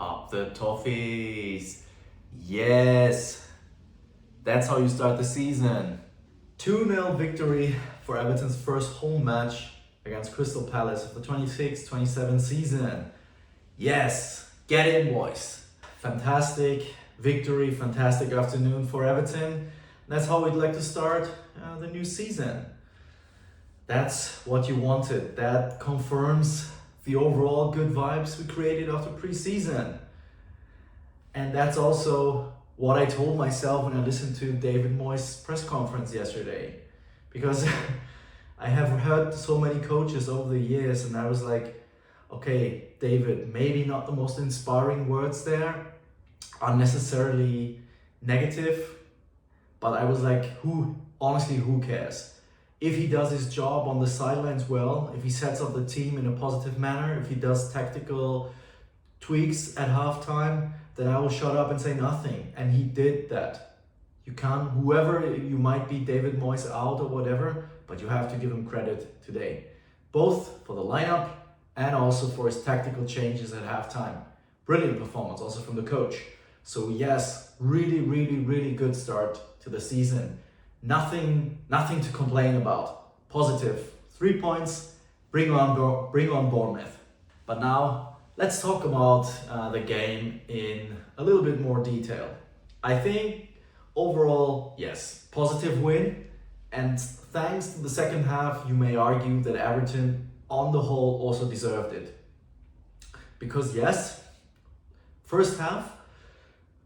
Up the toffees. Yes, that's how you start the season. 2-0 victory for Everton's first home match against Crystal Palace of the 26-27 season. Yes, get in, boys. Fantastic victory, fantastic afternoon for Everton. That's how we'd like to start the new season. That's what you wanted. That confirms the overall good vibes we created after pre-season. And that's also what I told myself when I listened to David Moyes' press conference yesterday. Because I have heard so many coaches over the years and I was like, okay, David, maybe not the most inspiring words there, unnecessarily negative, but I was like, who cares? If he does his job on the sidelines well, if he sets up the team in a positive manner, if he does tactical tweaks at halftime, then I will shut up and say nothing. And he did that. You can't, whoever you might be, David Moyes out or whatever, but you have to give him credit today. Both for the lineup and also for his tactical changes at halftime. Brilliant performance also from the coach. So yes, really good start to the season. Nothing to complain about. Positive. 3 points. Bring on Bournemouth. But now let's talk about the game in a little bit more detail. I think overall, yes, positive win. And thanks to the second half, you may argue that Everton on the whole also deserved it. Because yes, first half,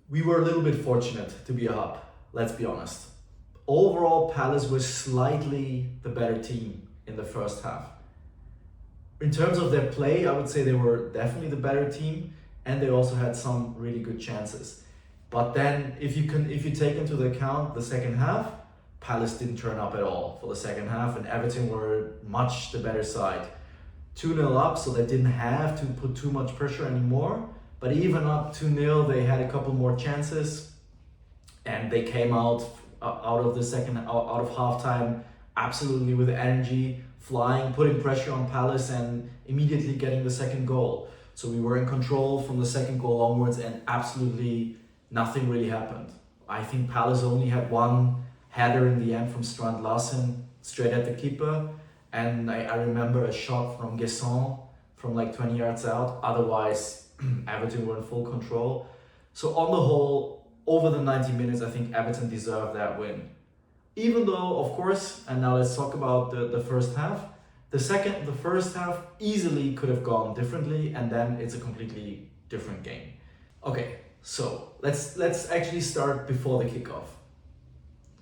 we were a little bit fortunate to be up. Let's be honest. Overall, Palace was slightly the better team in the first half. In terms of their play, I would say they were definitely the better team, and they also had some really good chances. But then, if you take into account the second half, Palace didn't turn up at all for the second half, and Everton were much the better side. 2-0 up, so they didn't have to put too much pressure anymore. But even up 2-0, they had a couple more chances, and they came out of halftime absolutely with energy, flying, putting pressure on Palace and immediately getting the second goal. So we were in control from the second goal onwards and absolutely nothing really happened. I think Palace only had one header in the end from Strand Larsen straight at the keeper, and I remember a shot from Gesson from like 20 yards out. Otherwise, Everton were in full control. So on the whole, over the 90 minutes, I think Everton deserved that win. Even though, of course, and now let's talk about the first half. The first half easily could have gone differently, and then it's a completely different game. Okay, so let's actually start before the kickoff.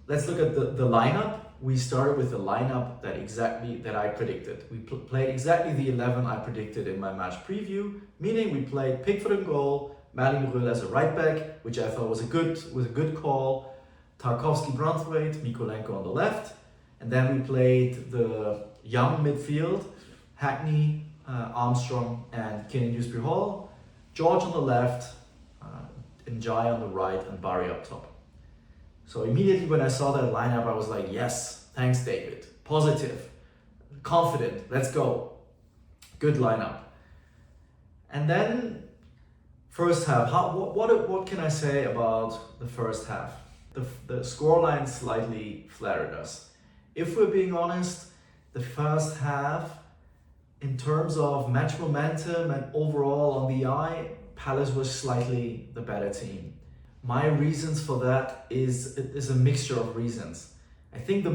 Let's look at the lineup. We started with the lineup that I predicted. We played exactly the 11 I predicted in my match preview, meaning we played Pickford in goal, Malin as a right back, which I thought was a good call. Tarkowski-Branthwaite, Mikolenko on the left, and then we played the young midfield, Hackney, Armstrong, and Dewsbury-Hall. George on the left, Ndiaye on the right, and Barry up top. So immediately when I saw that lineup, I was like, yes, thanks David. Positive, confident, let's go. Good lineup. And then first half, what can I say about the first half? The scoreline slightly flattered us. If we're being honest, the first half, in terms of match momentum and overall on the eye, Palace was slightly the better team. My reasons for that is a mixture of reasons. I think the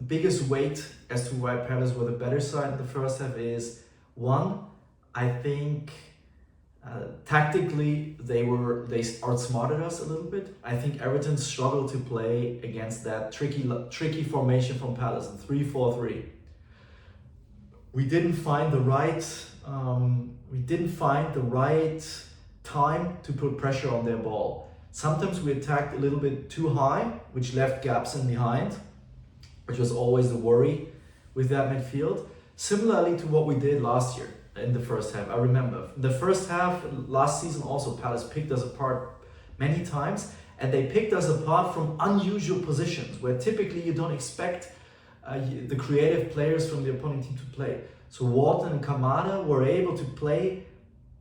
biggest weight as to why Palace were the better side in the first half is, one, I think tactically they outsmarted us a little bit. I think Everton struggled to play against that tricky formation from Palace, the 3-4-3. We didn't find the right time to put pressure on their ball. Sometimes we attacked a little bit too high, which left gaps in behind, which was always the worry with that midfield. Similarly to what we did last year in the first half. I remember the first half last season also, Palace picked us apart many times, and they picked us apart from unusual positions where typically you don't expect the creative players from the opponent team to play. So Walton and Kamada were able to play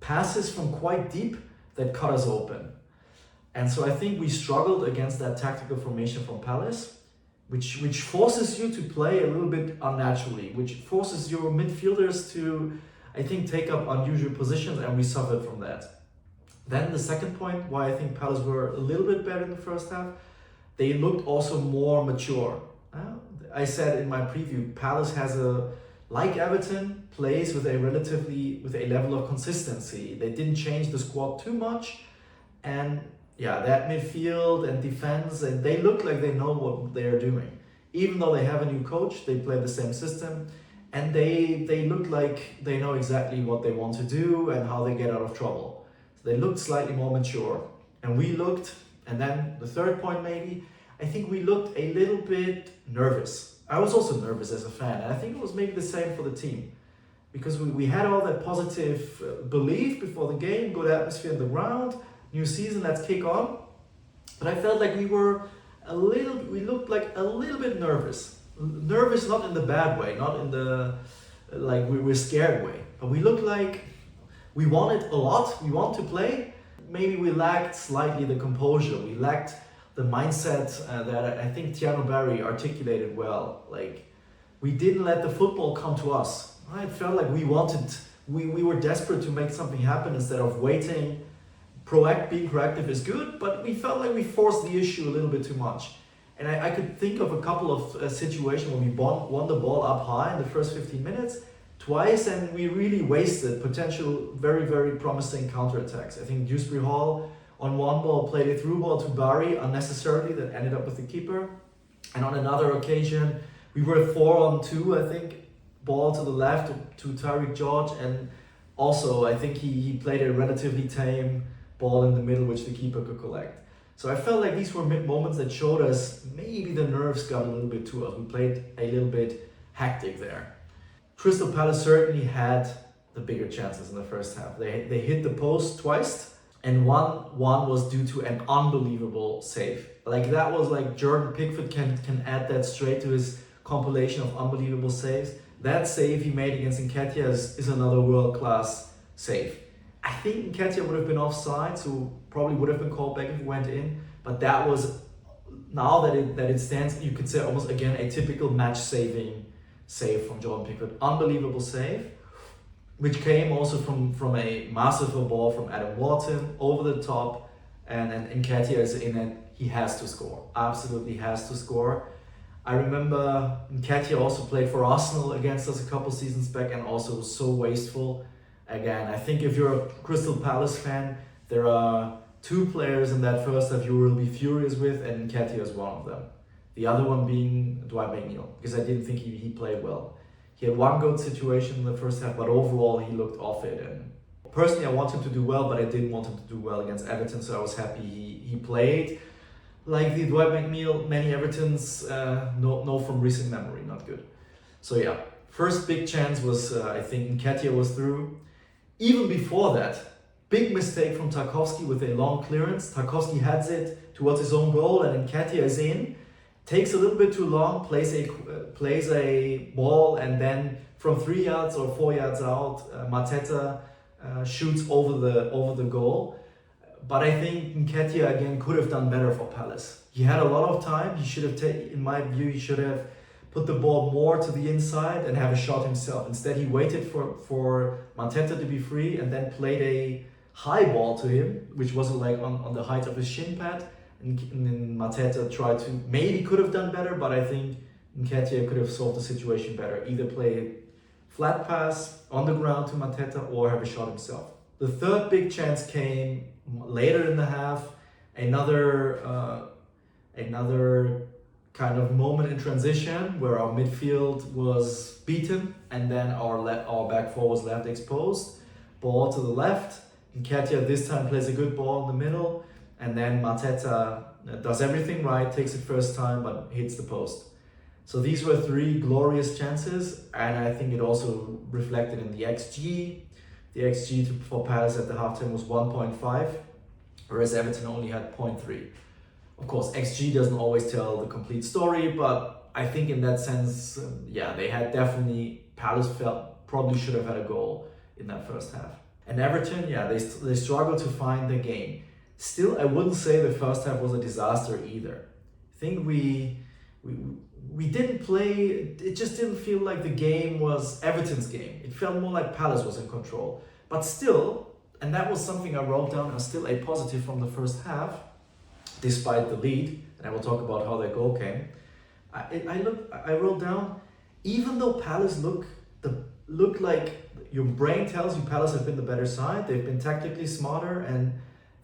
passes from quite deep that cut us open. And so I think we struggled against that tactical formation from Palace, which forces you to play a little bit unnaturally, which forces your midfielders to, I think, take up unusual positions, and we suffered from that. Then the second point why I think Palace were a little bit better in the first half, they looked also more mature. I said in my preview, Palace has like Everton, plays with a level of consistency. They didn't change the squad too much, and that midfield and defense, and they look like they know what they are doing. Even though they have a new coach, they play the same system, and they look like they know exactly what they want to do and how they get out of trouble. So they looked slightly more mature, and we looked. And then the third point, maybe, I think we looked a little bit nervous. I was also nervous as a fan, and I think it was maybe the same for the team, because we had all that positive belief before the game, good atmosphere in the ground, new season, let's kick on. But I felt like we looked like a little bit nervous. Nervous not in the bad way, not in the like we were scared way, but we looked like we wanted a lot, we want to play. Maybe we lacked slightly the composure, we lacked the mindset that I think Tiano Barry articulated well. Like, we didn't let the football come to us. It felt like we were desperate to make something happen instead of waiting. Being proactive is good, but we felt like we forced the issue a little bit too much. And I could think of a couple of situations when we won the ball up high in the first 15 minutes twice, and we really wasted potential very, very promising counterattacks. I think Dewsbury-Hall on one ball played a through ball to Barry unnecessarily that ended up with the keeper. And on another occasion, we were 4-on-2, I think, ball to the left to Tariq George, and also I think he played a relatively tame ball in the middle which the keeper could collect. So I felt like these were moments that showed us maybe the nerves got a little bit to us. We played a little bit hectic there. Crystal Palace certainly had the bigger chances in the first half. They hit the post twice, and one was due to an unbelievable save. Like, that was like Jordan Pickford can add that straight to his compilation of unbelievable saves. That save he made against Nketiah is another world-class save. I think Nketiah would have been offside, so probably would have been called back if it went in. But that was, now that it stands, you could say almost again a typical match-saving save from Jordan Pickford. Unbelievable save, which came also from a masterful ball from Adam Wharton over the top, and Nketiah is in it. He has to score, absolutely has to score. I remember Nketiah also played for Arsenal against us a couple seasons back, and also was so wasteful. Again, I think if you're a Crystal Palace fan, there are two players in that first half you will be furious with, and Nketiah is one of them. The other one being Dwight McNeil, because I didn't think he played well. He had one good situation in the first half, but overall he looked off it. And personally, I want him to do well, but I didn't want him to do well against Everton, so I was happy he played. Like the Dwight McNeil, many Evertons know from recent memory, not good. So yeah, first big chance was, I think Nketiah was through. Even before that, big mistake from Tarkowski with a long clearance. Tarkowski heads it towards his own goal, and Nketiah is in. Takes a little bit too long, plays a ball, and then from 3 yards or 4 yards out, Mateta shoots over the goal. But I think Nketiah again could have done better for Palace. He had a lot of time. He should have in my view, he should have put the ball more to the inside and have a shot himself. Instead, he waited for Mateta to be free and then played a high ball to him, which was like on the height of his shin pad. And then Mateta could have done better, but I think Nketiah could have solved the situation better. Either play a flat pass on the ground to Mateta or have a shot himself. The third big chance came later in the half. Another kind of moment in transition where our midfield was beaten and then our back four was left exposed. Ball to the left. Nketiah this time plays a good ball in the middle. And then Mateta does everything right, takes it first time, but hits the post. So these were three glorious chances, and I think it also reflected in the XG. The XG for Palace at the halftime was 1.5, whereas Everton only had 0.3. Of course, XG doesn't always tell the complete story, but I think in that sense, they had definitely, Palace probably should have had a goal in that first half. And Everton, yeah, they struggled to find the game. Still, I wouldn't say the first half was a disaster either. I think we didn't play, it just didn't feel like the game was Everton's game. It felt more like Palace was in control. But still, and that was something I wrote down as still a positive from the first half, despite the lead, and I will talk about how that goal came. I wrote down, even though Palace look like your brain tells you Palace have been the better side, they've been tactically smarter and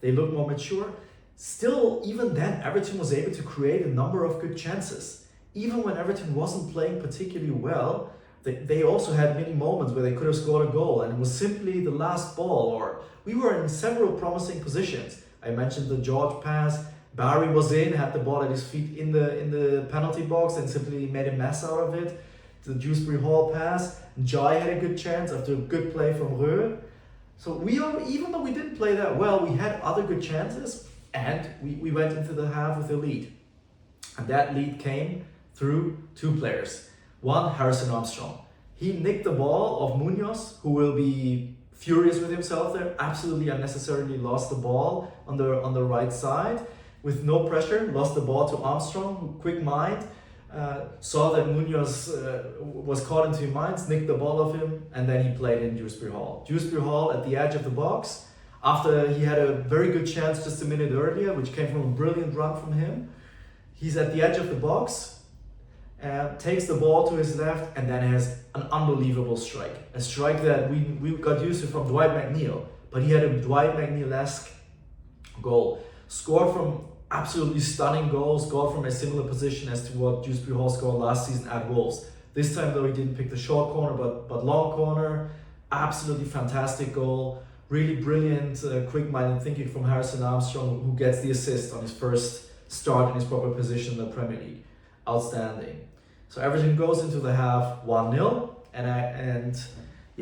they look more mature, still, even then, Everton was able to create a number of good chances. Even when Everton wasn't playing particularly well, they also had many moments where they could have scored a goal, and it was simply the last ball, or we were in several promising positions. I mentioned the George pass. Barry was had the ball at his feet in the penalty box and simply made a mess out of it. The Dewsbury-Hall pass. Ndiaye had a good chance after a good play from Rö. So even though we didn't play that well, we had other good chances, and we went into the half with a lead. And that lead came through two players. One, Harrison Armstrong. He nicked the ball of Moyes, who will be furious with himself there, absolutely unnecessarily lost the ball on the right side. With no pressure, lost the ball to Armstrong, quick mind, saw that Moyes was caught into his minds, nicked the ball off him, and then he played in Dewsbury-Hall. Dewsbury-Hall at the edge of the box, after he had a very good chance just a minute earlier, which came from a brilliant run from him. He's at the edge of the box, takes the ball to his left, and then has an unbelievable strike. A strike that we got used to from Dwight McNeil, but he had a Dwight McNeil-esque goal. Scored from absolutely stunning goals, scored from a similar position as to what Dewsbury-Hall scored last season at Wolves. This time though, he didn't pick the short corner, but long corner. Absolutely fantastic goal. Really brilliant, quick-minded thinking from Harrison Armstrong, who gets the assist on his first start in his proper position in the Premier League. Outstanding. So everything goes into the half 1-0, and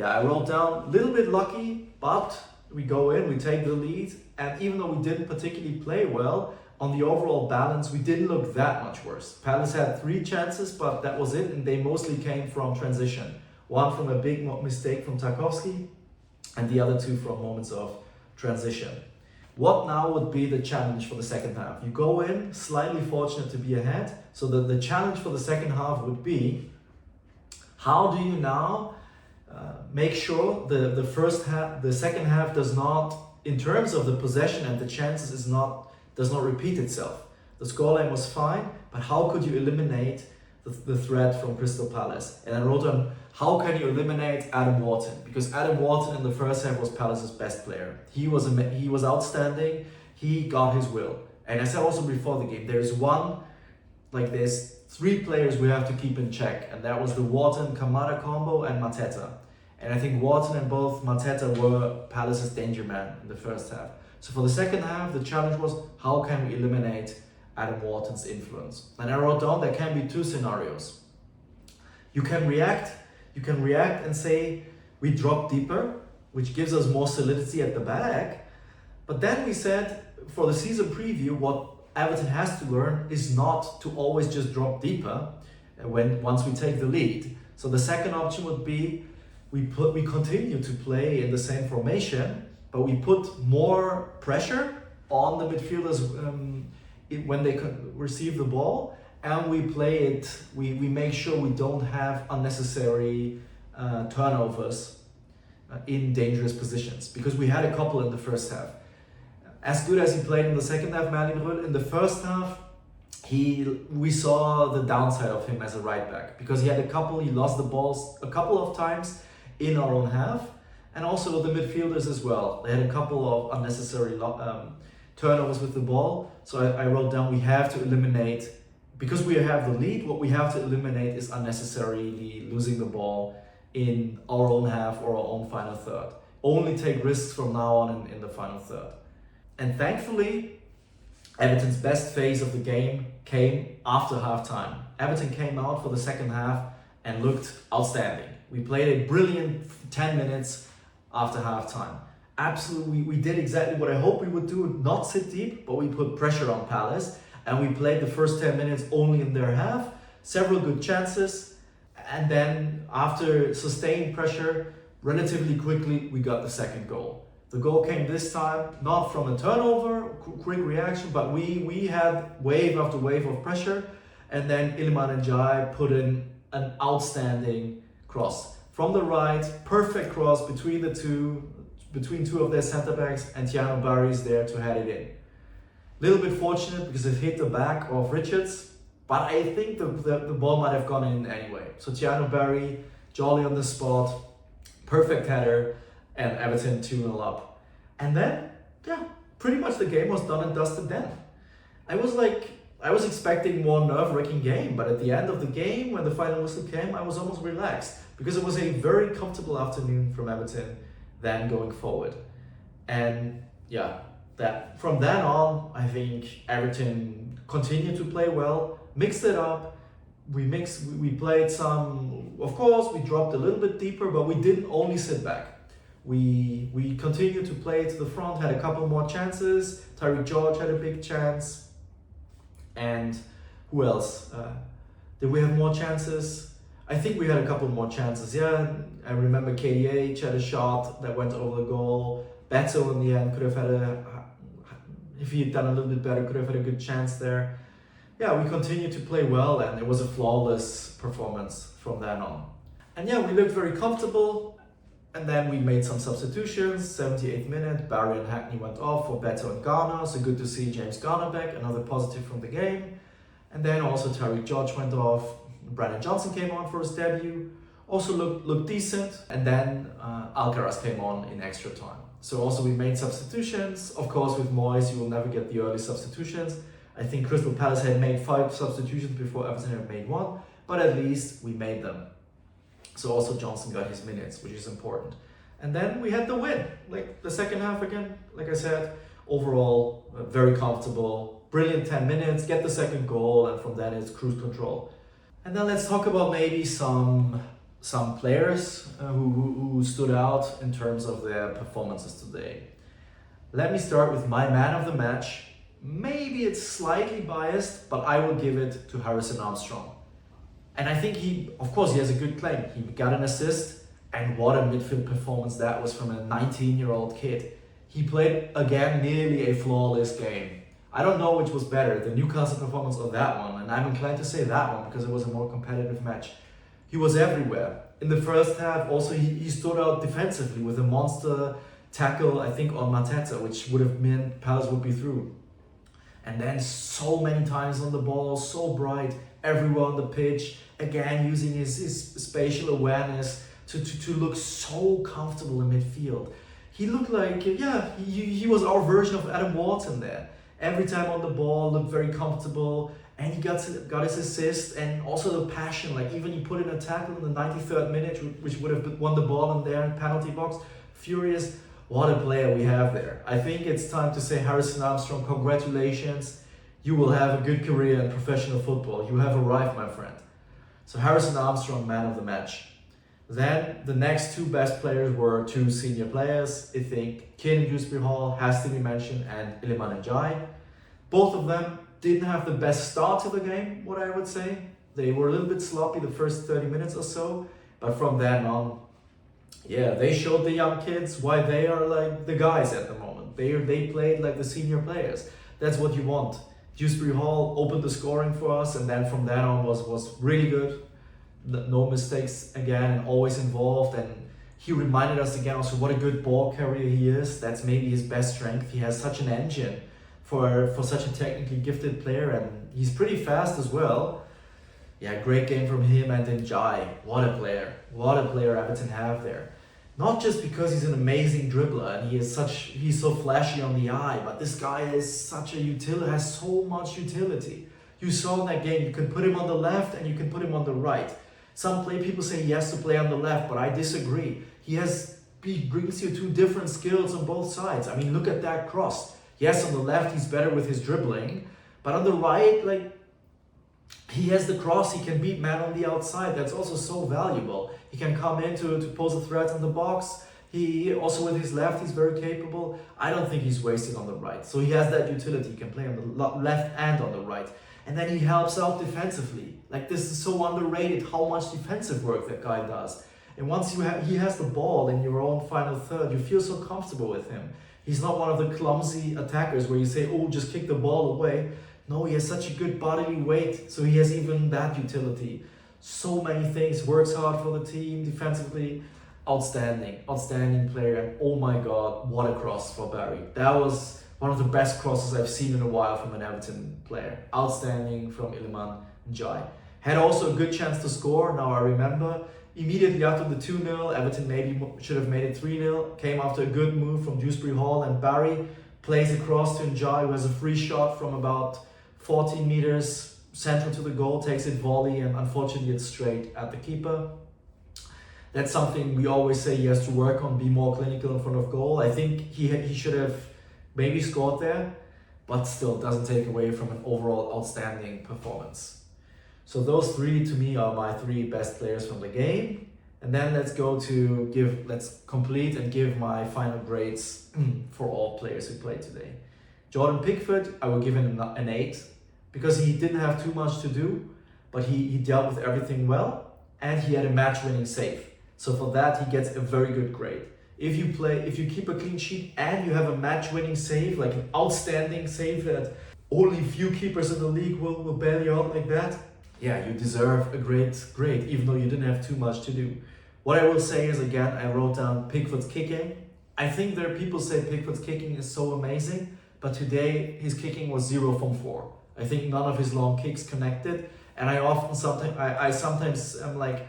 I wrote down a little bit lucky, but we go in, we take the lead, and even though we didn't particularly play well, on the overall balance, we didn't look that much worse. Palace had 3 chances, but that was it, and they mostly came from transition. One from a big mistake from Tarkowski, and the other 2 from moments of transition. What now would be the challenge for the second half? You go in, slightly fortunate to be ahead, so the challenge for the second half would be, how do you now make sure the second half does not, in terms of the possession and the chances, does not repeat itself. The scoreline was fine, but how could you eliminate the threat from Crystal Palace? And I wrote on, how can you eliminate Adam Wharton? Because Adam Wharton in the first half was Palace's best player. He was outstanding. He got his will. And I said also before the game, there's 3 players we have to keep in check, and that was the Wharton-Kamada combo and Mateta. And I think Wharton and both Mateta were Palace's danger man in the first half. So for the second half, the challenge was, how can we eliminate Adam Wharton's influence? And I wrote down there can be 2 scenarios. You can react and say we drop deeper, which gives us more solidity at the back. But then we said for the season preview, what Everton has to learn is not to always just drop deeper once we take the lead. So the second option would be we continue to play in the same formation, but we put more pressure on the midfielders when they receive the ball, and we play it. We make sure we don't have unnecessary turnovers in dangerous positions, because we had a couple in the first half. As good as he played in the second half, Merlin Röhl, in the first half, we saw the downside of him as a right back, because he lost the balls a couple of times in our own half, and also the midfielders as well. They had a couple of unnecessary turnovers with the ball. So I wrote down, we have to eliminate, because we have the lead, what we have to eliminate is unnecessarily losing the ball in our own half or our own final third. Only take risks from now on in the final third. And thankfully, Everton's best phase of the game came after halftime. Everton came out for the second half and looked outstanding. We played a brilliant 10 minutes after halftime. Absolutely, we did exactly what I hoped we would do, not sit deep, but we put pressure on Palace, and we played the first 10 minutes only in their half, several good chances, and then after sustained pressure, Relatively quickly, we got the second goal. The goal came this time not from a turnover, quick reaction, but we had wave after wave of pressure, and then Ndiaye put in an outstanding cross from the right, perfect cross between two of their centre backs, and Barry's there to head it in. Little bit fortunate because it hit the back of Richards, but I think the ball might have gone in anyway. So Barry, jolly on the spot, perfect header, and Everton 2-0 up. And then, yeah, pretty much the game was done and dusted then. I was expecting more nerve-wracking game, but at the end of the game, when the final whistle came, I was almost relaxed because it was a very comfortable afternoon from Everton then going forward. And yeah, that from then on, I think Everton continued to play well, mixed it up. We played some, of course, we dropped a little bit deeper, but we didn't only sit back. We continued to play to the front, had a couple more chances. Tyreek George had a big chance. And who else? Did we have more chances? I think we had a couple more chances. Yeah, I remember KDH had a shot that went over the goal. Beto in the end could have had if he had done a little bit better, could have had a good chance there. Yeah, we continued to play well, and it was a flawless performance from then on. And yeah, we looked very comfortable, and then we made some substitutions. 78th minute, Barry and Hackney went off for Beto and Garner, so good to see James Garner back, another positive from the game. And then also Tyreek George went off, Brandon Johnson came on for his debut, also looked decent, and then Alcaraz came on in extra time. So also we made substitutions. Of course, with Moyes, you will never get the early substitutions. I think Crystal Palace had made 5 substitutions before Everton had made 1, but at least we made them. So also Johnson got his minutes, which is important. And then we had the win. Like the second half again, like I said, overall very comfortable, brilliant 10 minutes, get the second goal, and from then it's cruise control. And then let's talk about maybe some players who stood out in terms of their performances today. Let me start with my man of the match. Maybe it's slightly biased, but I will give it to Harrison Armstrong. And I think he has a good claim. He got an assist, and what a midfield performance that was from a 19-year-old kid. He played, again, nearly a flawless game. I don't know which was better, the Newcastle performance or that one, and I'm inclined to say that one because it was a more competitive match. He was everywhere. In the first half, also, he stood out defensively with a monster tackle, I think, on Mateta, which would have meant Palace would be through. And then so many times on the ball, so bright, everywhere on the pitch, again using his spatial awareness to look so comfortable in midfield. He looked like, he was our version of Adam Wharton there. Every time on the ball, looked very comfortable, and he got his assist, and also the passion, like even he put in a tackle in the 93rd minute, which would have won the ball in there in penalty box. Furious. What a player we have there. I think it's time to say, Harrison Armstrong, congratulations. You will have a good career in professional football. You have arrived, my friend. So Harrison Armstrong, man of the match. Then the next 2 best players were 2 senior players. I think Dewsbury-Hall has to be mentioned, and Ndiaye. Both of them didn't have the best start to the game, what I would say. They were a little bit sloppy the first 30 minutes or so, but from then on, yeah, they showed the young kids why they are like the guys at the moment. They played like the senior players. That's what you want. Dewsbury-Hall opened the scoring for us, and then from then on was really good. No mistakes again, and always involved. And he reminded us again also what a good ball carrier he is. That's maybe his best strength. He has such an engine for such a technically gifted player, and he's pretty fast as well. Yeah, great game from him. And Ndiaye, what a player Everton have there. Not just because he's an amazing dribbler and he's so flashy on the eye, but this guy is such a utility, has so much utility. You saw in that game, you can put him on the left and you can put him on the right. People say he has to play on the left, but I disagree. He brings you 2 different skills on both sides. I mean, look at that cross. Yes, on the left he's better with his dribbling, but on the right, he has the cross, he can beat man on the outside. That's also so valuable. He can come in to pose a threat in the box. He also, with his left, he's very capable. I don't think he's wasted on the right. So he has that utility. He can play on the left and on the right. And then he helps out defensively. Like, this is so underrated how much defensive work that guy does. And once he has the ball in your own final third, you feel so comfortable with him. He's not one of the clumsy attackers where you say, oh, just kick the ball away. No, he has such a good bodily weight, so he has even that utility. So many things, works hard for the team, defensively, outstanding player. And oh my God, what a cross for Barry. That was one of the best crosses I've seen in a while from an Everton player. Outstanding from Ndiaye. Had also a good chance to score. Now I remember, immediately after the 2-0, Everton maybe should have made it 3-0. Came after a good move from Dewsbury-Hall, and Barry plays across to Ndiaye, who has a free shot from about 14 meters central to the goal, takes it volley, and unfortunately it's straight at the keeper. That's something we always say he has to work on, be more clinical in front of goal. I think he should have maybe scored there, but still doesn't take away from an overall outstanding performance. So those three to me are my three best players from the game. And then let's complete and give my final grades for all players who played today. Jordan Pickford, I will give him an 8 because he didn't have too much to do, but he dealt with everything well, and he had a match-winning save. So for that, he gets a very good grade. If you keep a clean sheet and you have a match-winning save, like an outstanding save that only few keepers in the league will bail you out like that, yeah, you deserve a great grade, even though you didn't have too much to do. What I will say is, again, I wrote down Pickford's kicking. I think there are people say Pickford's kicking is so amazing, but today his kicking was 0 from 4. I think none of his long kicks connected, and I sometimes am like,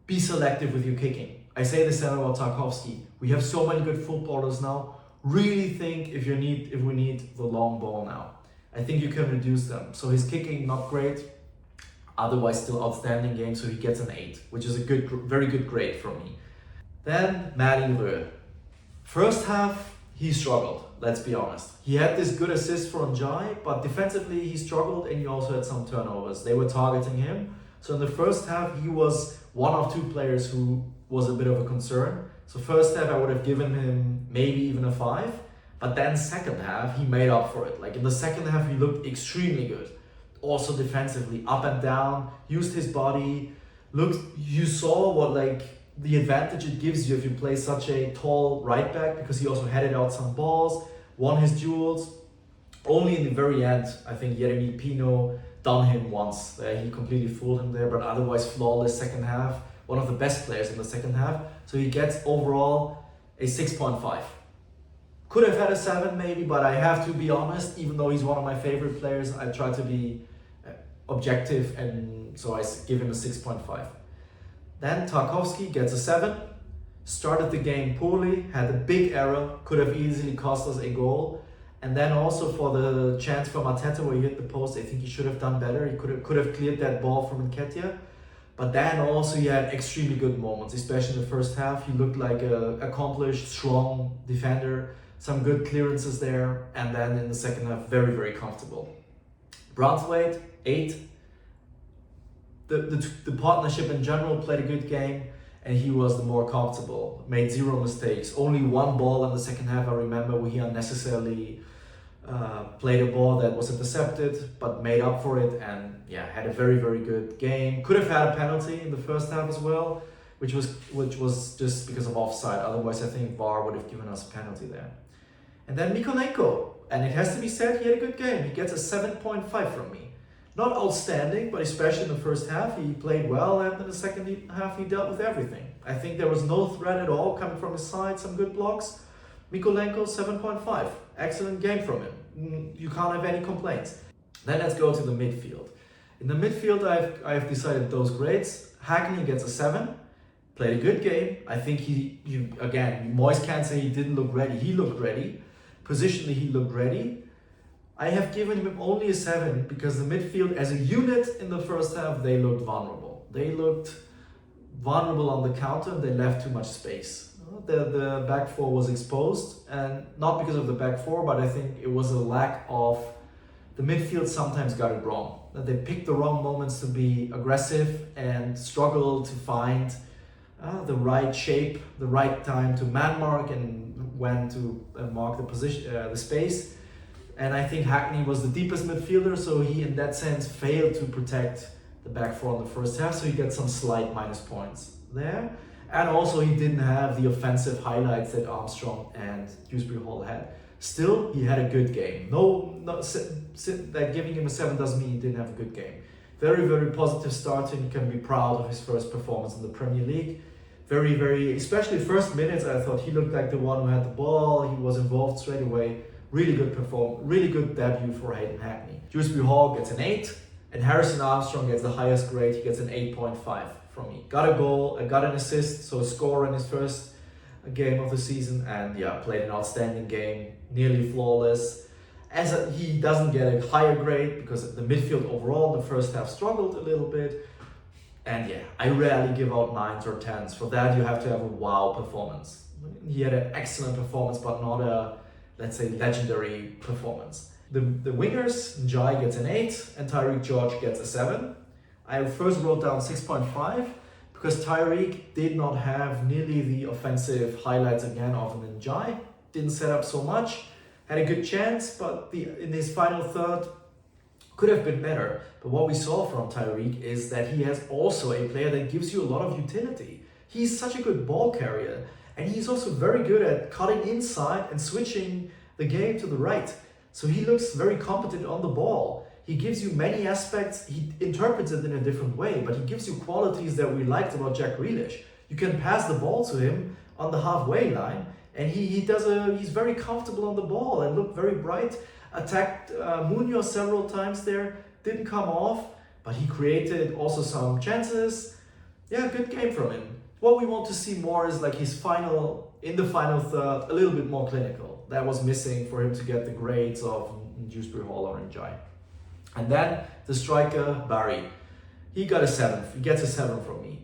be selective with your kicking. I say the same about Tarkowski. We have so many good footballers now. Really think if we need the long ball now. I think you can reduce them. So his kicking not great, otherwise still outstanding game. So he gets an 8, which is a very good grade from me. Then Ndiaye. First half he struggled. Let's be honest. He had this good assist for Ndiaye, but defensively he struggled, and he also had some turnovers. They were targeting him. So in the first half he was one of two players who was a bit of a concern. So first half I would have given him maybe even a 5, but then second half he made up for it. Like in the second half he looked extremely good. Also defensively, up and down, used his body. You saw what the advantage it gives you if you play such a tall right back, because he also headed out some balls, won his duels. Only in the very end, I think Yeremy Pino done him once. He completely fooled him there, but otherwise flawless second half. One of the best players in the second half. So he gets overall a 6.5. Could have had a 7 maybe, but I have to be honest, even though he's one of my favorite players, I try to be objective, and so I give him a 6.5. Then Tarkowski gets a 7. Started the game poorly, had a big error, could have easily cost us a goal. And then also for the chance from Arteta where he hit the post, I think he should have done better. He could have cleared that ball from Nketiah. But then also he had extremely good moments, especially in the first half. He looked like an accomplished, strong defender. Some good clearances there. And then in the second half, very, very comfortable. Braithwaite, 8. The partnership in general played a good game, and he was the more comfortable. Made 0 mistakes. Only one ball in the second half, I remember, where he unnecessarily played a ball that was intercepted, but made up for it, and yeah, had a very, very good game. Could have had a penalty in the first half as well, which was just because of offside. Otherwise, I think VAR would have given us a penalty there. And then Mykolenko, and it has to be said, he had a good game. He gets a 7.5 from me. Not outstanding, but especially in the first half, he played well, and in the second half, he dealt with everything. I think there was no threat at all coming from his side, some good blocks. Mykolenko, 7.5. Excellent game from him. You can't have any complaints. Then let's go to the midfield. In the midfield, I've decided those grades. Hackney gets a 7. Played a good game. I think again, Moyes can't say he didn't look ready. He looked ready. Positionally, he looked ready. I have given him only a 7 because the midfield as a unit in the first half, they looked vulnerable. They looked vulnerable on the counter, and they left too much space. The back four was exposed, and not because of the back four, but I think it was a lack of, the midfield sometimes got it wrong. They picked the wrong moments to be aggressive and struggled to find the right shape, the right time to man mark, and when to mark the position, the space. And I think Hackney was the deepest midfielder, so he in that sense failed to protect the back four in the first half, so he gets some slight minus points there. And also he didn't have the offensive highlights that Armstrong and Dewsbury-Hall had. Still, he had a good game. That giving him a 7 doesn't mean he didn't have a good game. Very, very positive start, and you can be proud of his first performance in the Premier League. Very, very, especially first minutes, I thought he looked like the one who had the ball. He was involved straight away. Really good really good debut for Hayden Hackney. Dewsbury-Hall gets an 8, and Harrison Armstrong gets the highest grade. He gets an 8.5 from me. Got a goal, got an assist, so a score in his first game of the season, and yeah, played an outstanding game, nearly flawless. He doesn't get a higher grade because the midfield overall in the first half struggled a little bit. And yeah, I rarely give out 9s or 10s. For that, you have to have a wow performance. He had an excellent performance, but not a, let's say, legendary performance. The wingers, Ndiaye gets an 8 and Tyreek George gets a 7. I first wrote down 6.5 because Tyreek did not have nearly the offensive highlights again of Ndiaye. Didn't set up so much. Had a good chance, but in his final third could have been better. But what we saw from Tyreek is that he has also a player that gives you a lot of utility. He's such a good ball carrier, and he's also very good at cutting inside and switching the game to the right. So he looks very competent on the ball. He gives you many aspects. He interprets it in a different way, but he gives you qualities that we liked about Jack Grealish. You can pass the ball to him on the halfway line, and he's very comfortable on the ball and looked very bright. Attacked Munoz several times there, didn't come off, but he created also some chances. Yeah, good game from him. What we want to see more is like his in the final third, a little bit more clinical. That was missing for him to get the grades of Dewsbury-Hall or Ndiaye. And then the striker, Barry. He got a 7. He gets a 7 from me.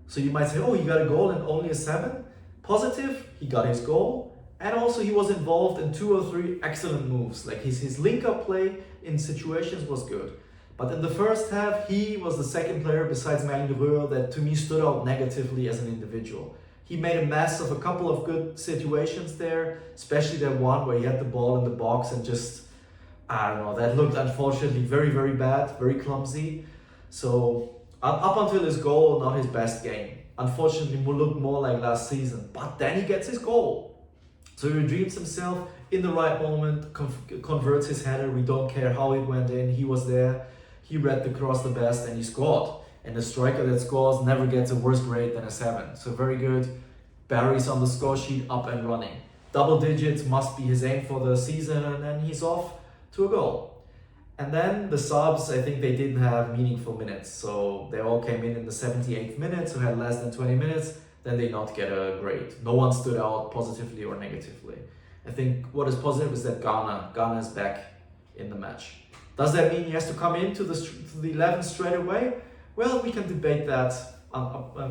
So you might say, oh, he got a goal and only a 7? Positive, he got his goal, and also he was involved in 2 or 3 excellent moves. Like his link-up play in situations was good. But in the first half, he was the second player besides Merlin that to me stood out negatively as an individual. He made a mess of a couple of good situations there, especially that one where he had the ball in the box and just, I don't know, that looked unfortunately very, very bad, very clumsy. So up until his goal, not his best game. Unfortunately, will look more like last season, but then he gets his goal. So he redeems himself in the right moment, converts his header. We don't care how it went in. He was there. He read the cross the best and he scored. And the striker that scores never gets a worse grade than a 7. So very good. Barry's on the score sheet, up and running. Double digits must be his aim for the season, and then he's off to a goal. And then the subs, I think they didn't have meaningful minutes. So they all came in the 78th minute, so had less than 20 minutes. Then they not get a grade. No one stood out positively or negatively. I think what is positive is that Ghana is back in the match. Does that mean he has to come into the 11 straight away? Well, we can debate that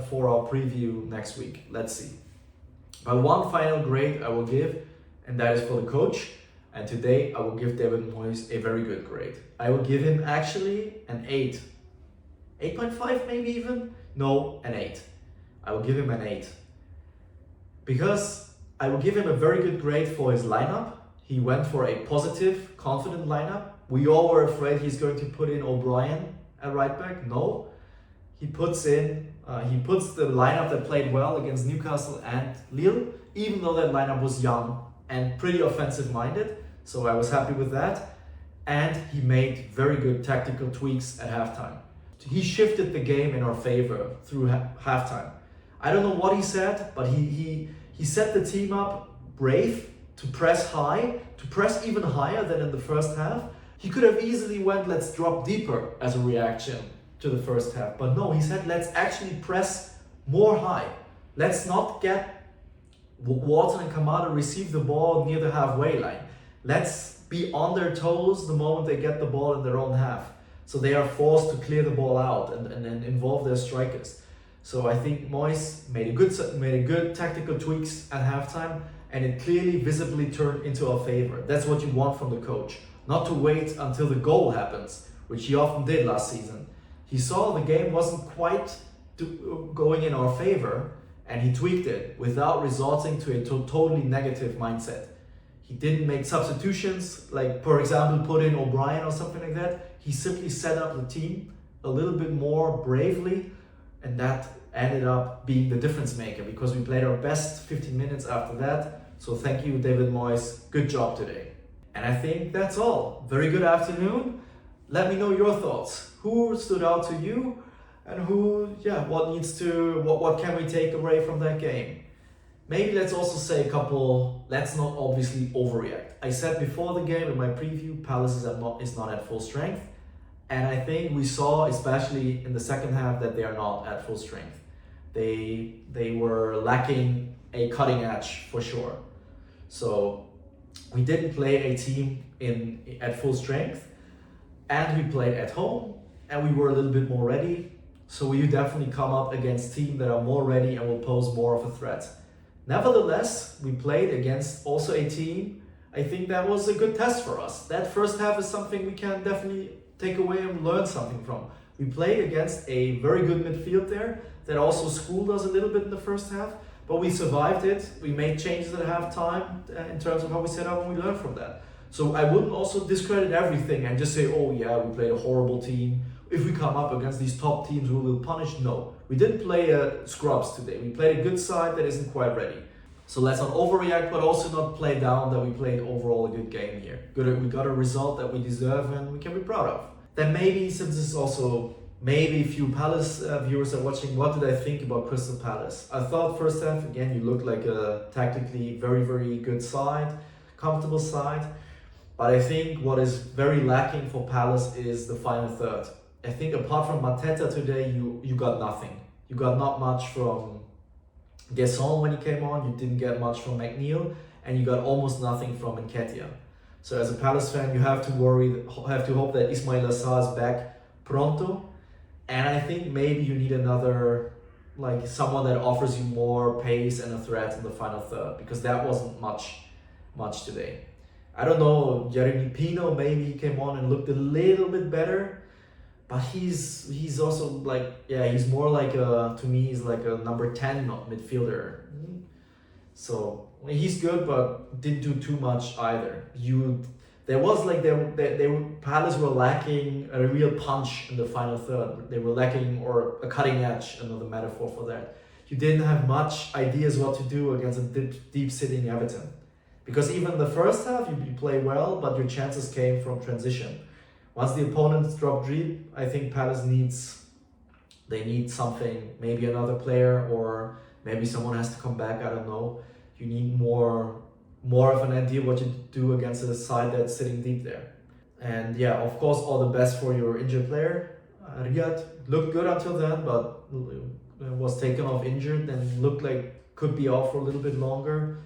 for our preview next week. Let's see. But one final grade I will give, and that is for the coach. And today I will give David Moyes a very good grade. I will give him actually an 8. 8.5 maybe even? No, an 8. I will give him an 8. Because I will give him a very good grade for his lineup. He went for a positive, confident lineup. We all were afraid he's going to put in O'Brien at right back. No. He puts the lineup that played well against Newcastle and Lille, even though that lineup was young and pretty offensive-minded. So I was happy with that. And he made very good tactical tweaks at halftime. He shifted the game in our favor through halftime. I don't know what he said, but he set the team up brave to press high, to press even higher than in the first half. He could have easily went, let's drop deeper as a reaction to the first half. But no, he said, let's actually press more high. Let's not get Watson and Kamada receive the ball near the halfway line. Let's be on their toes the moment they get the ball in their own half. So they are forced to clear the ball out and involve their strikers. So I think Moyes made a good tactical tweaks at halftime, and it clearly, visibly turned into our favor. That's what you want from the coach. Not to wait until the goal happens, which he often did last season. He saw the game wasn't quite going in our favor, and he tweaked it without resorting to a totally negative mindset. He didn't make substitutions, like for example put in O'Brien or something like that. He simply set up the team a little bit more bravely, and that ended up being the difference maker because we played our best 15 minutes after that. So thank you, David Moyes. Good job today. And I think that's all. Very good afternoon. Let me know your thoughts. Who stood out to you? And what can we take away from that game? Maybe let's also say let's not obviously overreact. I said before the game in my preview, Palace is not at full strength. And I think we saw, especially in the second half, that they are not at full strength. They were lacking a cutting edge for sure. So we didn't play a team at full strength, and we played at home, and we were a little bit more ready. So we definitely come up against teams that are more ready and will pose more of a threat. Nevertheless, we played against also a team. I think that was a good test for us. That first half is something we can definitely take away and learn something from. We played against a very good midfield there that also schooled us a little bit in the first half, but we survived it. We made changes at halftime in terms of how we set up, and we learned from that. So I wouldn't also discredit everything and just say, oh yeah, we played a horrible team. If we come up against these top teams, we will punish. No, we didn't play scrubs today. We played a good side that isn't quite ready. So let's not overreact, but also not play down that we played overall a good game here. We got a result that we deserve and we can be proud of. Then maybe, since this is also maybe a few Palace viewers are watching, what did I think about Crystal Palace? I thought first half, again, you looked like a tactically very, very good side, comfortable side. But I think what is very lacking for Palace is the final third. I think apart from Mateta today, you got nothing. You got not much from Gesson when he came on, you didn't get much from McNeil, and you got almost nothing from Nketiah. So as a Palace fan, you have to hope that Ismail Assar is back pronto. And I think maybe you need another, like someone that offers you more pace and a threat in the final third, because that wasn't much today. I don't know, Jeremy Pino, maybe he came on and looked a little bit better, but he's also like, he's more like to me, he's like a number 10 midfielder. So he's good, but didn't do too much either. Palace were lacking a real punch in the final third. They were lacking, or a cutting edge, another metaphor for that. You didn't have much ideas what to do against a deep sitting Everton. Because even the first half, you play well, but your chances came from transition. Once the opponents drop deep, I think Palace need something, maybe another player, or maybe someone has to come back, I don't know. You need more of an idea what you do against a side that's sitting deep there. And of course, all the best for your injured player. Riyad looked good until then, but was taken off injured and looked like could be out for a little bit longer.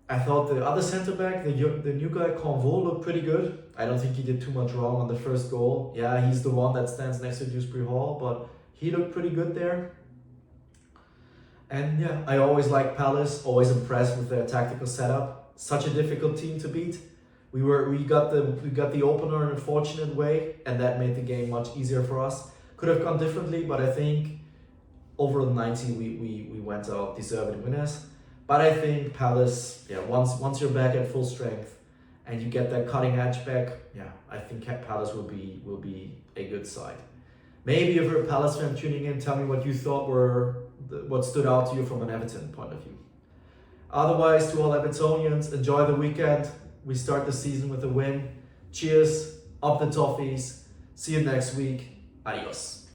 I thought the other centre-back, the new guy, Convo, looked pretty good. I don't think he did too much wrong on the first goal. Yeah, he's the one that stands next to Dewsbury-Hall, but he looked pretty good there. And I always like Palace, always impressed with their tactical setup. Such a difficult team to beat. We got the opener in a fortunate way, and that made the game much easier for us. Could have gone differently, but I think over the 90 we went out deserving winners. But I think Palace, once you're back at full strength and you get that cutting edge back, I think Palace will be a good side. Maybe if you're a Palace fan tuning in, tell me what you thought what stood out to you from an Everton point of view. Otherwise, to all Evertonians, enjoy the weekend. We start the season with a win. Cheers, up the Toffees. See you next week. Adios.